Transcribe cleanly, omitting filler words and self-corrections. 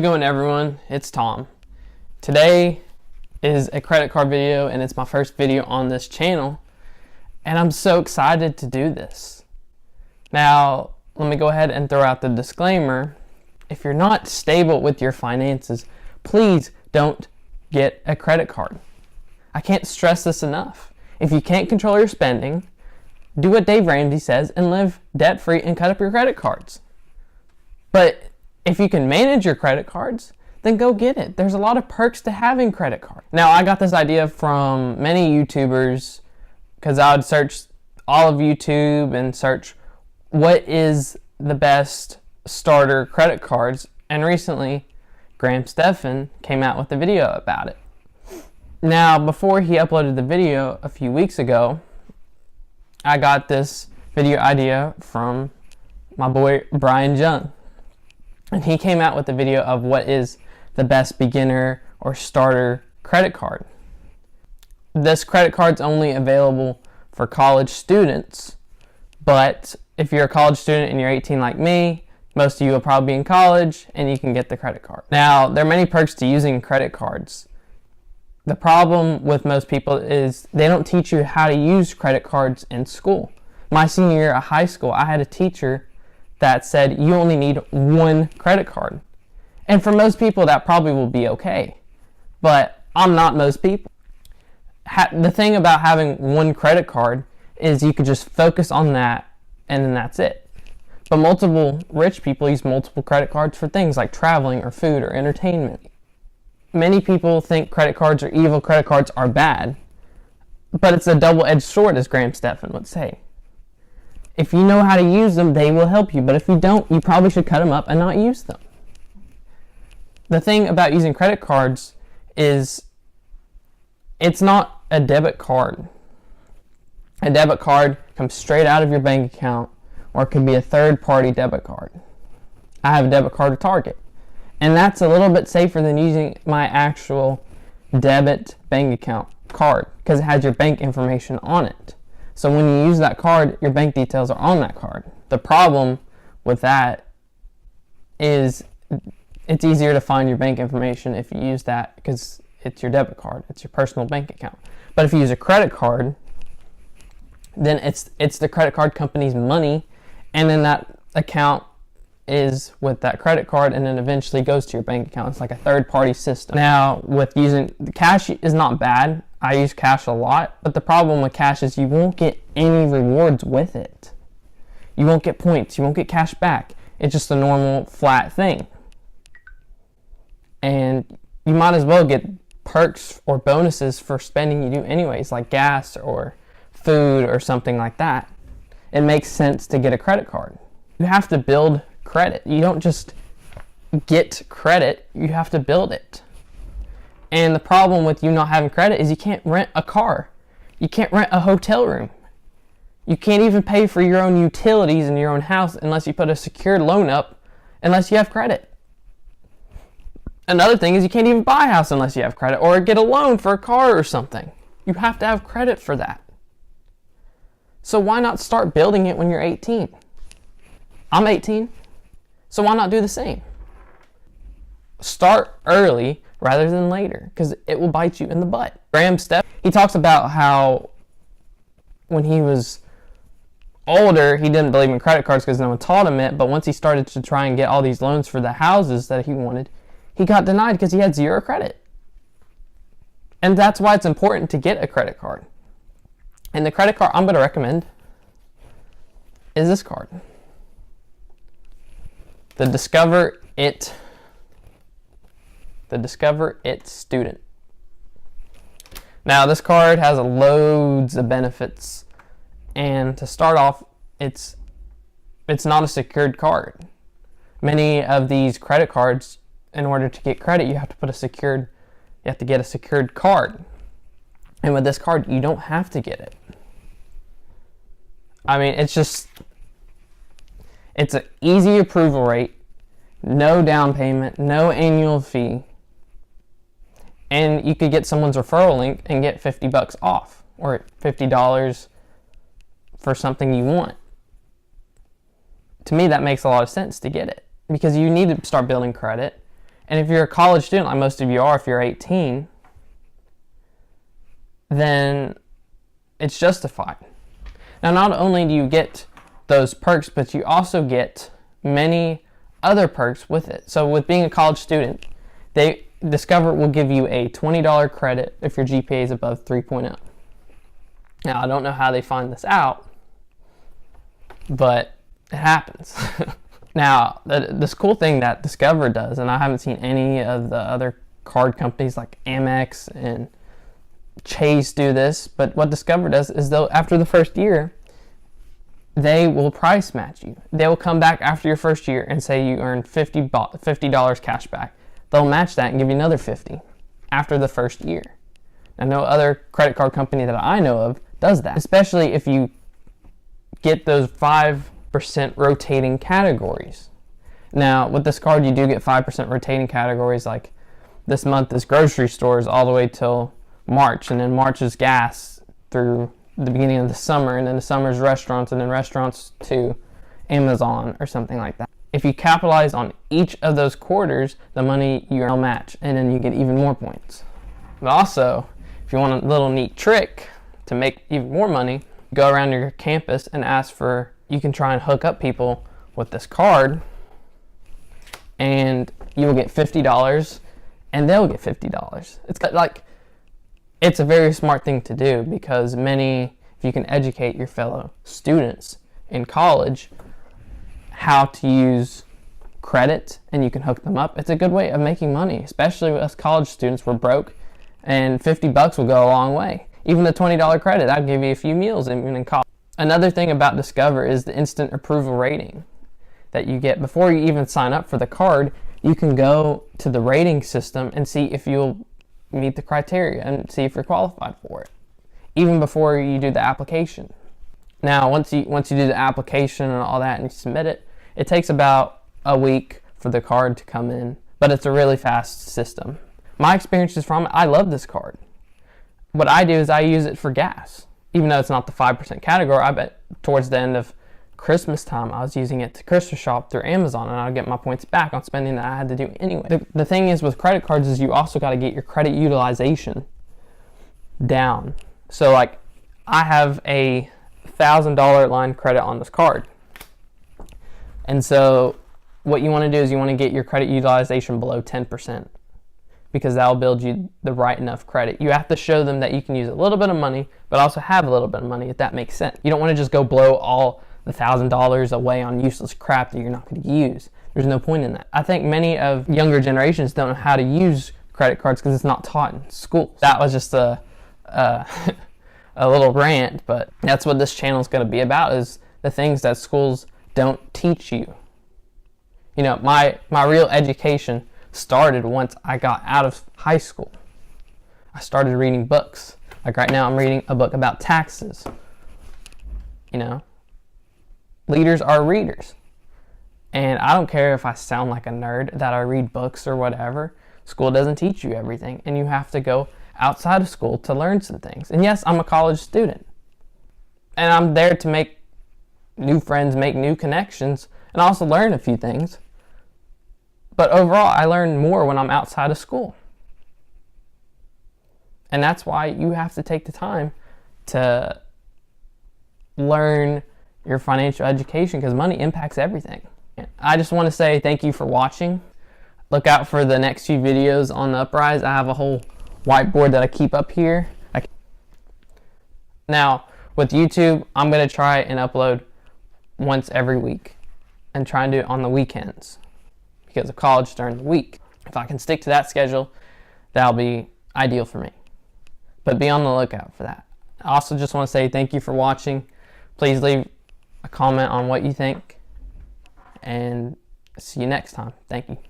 How's it going, everyone? It's Tom. Today is a credit card video and it's my first video on this channel, and I'm so excited to do this. Now, let me go ahead and throw out the disclaimer. If you're not stable with your finances, please don't get a credit card. I can't stress this enough. If you can't control your spending, do what Dave Ramsey says and live debt-free and cut up your credit cards. But if you can manage your credit cards, then go get it. There's a lot of perks to having credit cards. Now, I got this idea from many YouTubers because I would search all of YouTube and search what is the best starter credit cards. And recently, Graham Stephan came out with a video about it. Now, before he uploaded the video a few weeks ago, I got this video idea from my boy Brian Jung. And he came out with a video of what is the best beginner or starter credit card. This credit card's only available for college students, but if you're a college student and you're 18 like me, most of you will probably be in college and you can get the credit card. Now, there are many perks to using credit cards. The problem with most people is they don't teach you how to use credit cards in school. My senior year of high school, I had a teacher that said you only need one credit card. And for most people, that probably will be okay. But I'm not most people. The thing about having one credit card is you could just focus on that and then that's it. But multiple rich people use multiple credit cards for things like traveling or food or entertainment. Many people think credit cards are evil, credit cards are bad. But it's a double-edged sword, as Graham Stephan would say. If you know how to use them, they will help you. But if you don't, you probably should cut them up and not use them. The thing about using credit cards is it's not a debit card. A debit card comes straight out of your bank account, or it could be a third-party debit card. I have a debit card with Target, and that's a little bit safer than using my actual debit bank account card because it has your bank information on it. So when you use that card, your bank details are on that card. The problem with that is it's easier to find your bank information if you use that because it's your debit card. It's your personal bank account. But if you use a credit card, then it's the credit card company's money, and then that account is with that credit card and then eventually goes to your bank account. It's like a third-party system. Now, with using cash is not bad. I use cash a lot, but the problem with cash is you won't get any rewards with it. You won't get points. You won't get cash back. It's just a normal flat thing. And you might as well get perks or bonuses for spending you do anyways, like gas or food or something like that. It makes sense to get a credit card. You have to build credit. You don't just get credit, you have to build it. And the problem with you not having credit is you can't rent a car. You can't rent a hotel room. You can't even pay for your own utilities in your own house unless you put a secured loan up, unless you have credit. Another thing is you can't even buy a house unless you have credit, or get a loan for a car or something. You have to have credit for that. So why not start building it when you're 18? I'm 18, so why not do the same? Start early rather than later, because it will bite you in the butt. Graham Stephan, he talks about how when he was older, he didn't believe in credit cards because no one taught him it, but once he started to try and get all these loans for the houses that he wanted, he got denied because he had zero credit. And that's why it's important to get a credit card. And the credit card I'm going to recommend is this card. The Discover It Student. Now, this card has loads of benefits, and to start off, it's not a secured card. Many of these credit cards, in order to get credit, you have to get a secured card. And with this card, you don't have to get it. I mean, it's an easy approval rate, no down payment, no annual fee, and you could get someone's referral link and get $50 off, or $50 for something you want. To me, that makes a lot of sense to get it, because you need to start building credit, And if you're a college student, like most of you are, if you're 18, then it's justified. Now, not only do you get those perks, but you also get many other perks with it. So with being a college student, Discover will give you a $20 credit if your GPA is above 3.0. Now, I don't know how they find this out, but it happens. Now, this cool thing that Discover does, and I haven't seen any of the other card companies like Amex and Chase do this, but what Discover does is after the first year, they will price match you. They will come back after your first year and say you earned $50 cash back. They'll match that and give you another $50 after the first year. Now, no other credit card company that I know of does that, especially if you get those 5% rotating categories. Now, with this card, you do get 5% rotating categories, like this month is grocery stores all the way till March, and then March is gas through the beginning of the summer, and then the summer is restaurants, and then restaurants to Amazon or something like that. If you capitalize on each of those quarters, the money you earn will match, and then you get even more points. But also, if you want a little neat trick to make even more money, go around your campus and ask for, you can try and hook up people with this card, and you will get $50 and they'll get $50. It's a very smart thing to do, because if you can educate your fellow students in college how to use credit and you can hook them up, it's a good way of making money, especially with us college students. We're broke, and $50 will go a long way. Even the $20 credit, that'll give you a few meals even in college. Another thing about Discover is the instant approval rating that you get. Before you even sign up for the card, you can go to the rating system and see if you'll meet the criteria and see if you're qualified for it, even before you do the application. Now, once you do the application and all that and you submit it, it takes about a week for the card to come in, but it's a really fast system. My experiences from it, I love this card. What I do is I use it for gas. Even though it's not the 5% category, I bet towards the end of Christmas time, I was using it to Christmas shop through Amazon, and I'd get my points back on spending that I had to do anyway. The thing is with credit cards is you also got to get your credit utilization down. So like, I have a $1,000 line credit on this card. And so what you want to do is you want to get your credit utilization below 10%, because that'll build you the right enough credit. You have to show them that you can use a little bit of money, but also have a little bit of money, if that makes sense. You don't want to just go blow all the $1,000 away on useless crap that you're not going to use. There's no point in that. I think many of younger generations don't know how to use credit cards because it's not taught in school. That was just a little rant, but that's what this channel is going to be about, is the things that schools don't teach you. You know, my real education started once I got out of high school. I started reading books. Like right now I'm reading a book about taxes. You know, leaders are readers. And I don't care if I sound like a nerd that I read books or whatever. School doesn't teach you everything, and you have to go outside of school to learn some things. And yes, I'm a college student, and I'm there to make new friends, make new connections, and also learn a few things. But overall, I learn more when I'm outside of school. And that's why you have to take the time to learn your financial education, because money impacts everything. I just want to say thank you for watching. Look out for the next few videos on the Uprise. I have a whole whiteboard that I keep up here. Now, with YouTube, I'm going to try and upload once every week and try and do it on the weekends, because of college during the week. If I can stick to that schedule, that'll be ideal for me. But be on the lookout for that. I also just want to say thank you for watching. Please leave a comment on what you think, and see you next time. Thank you.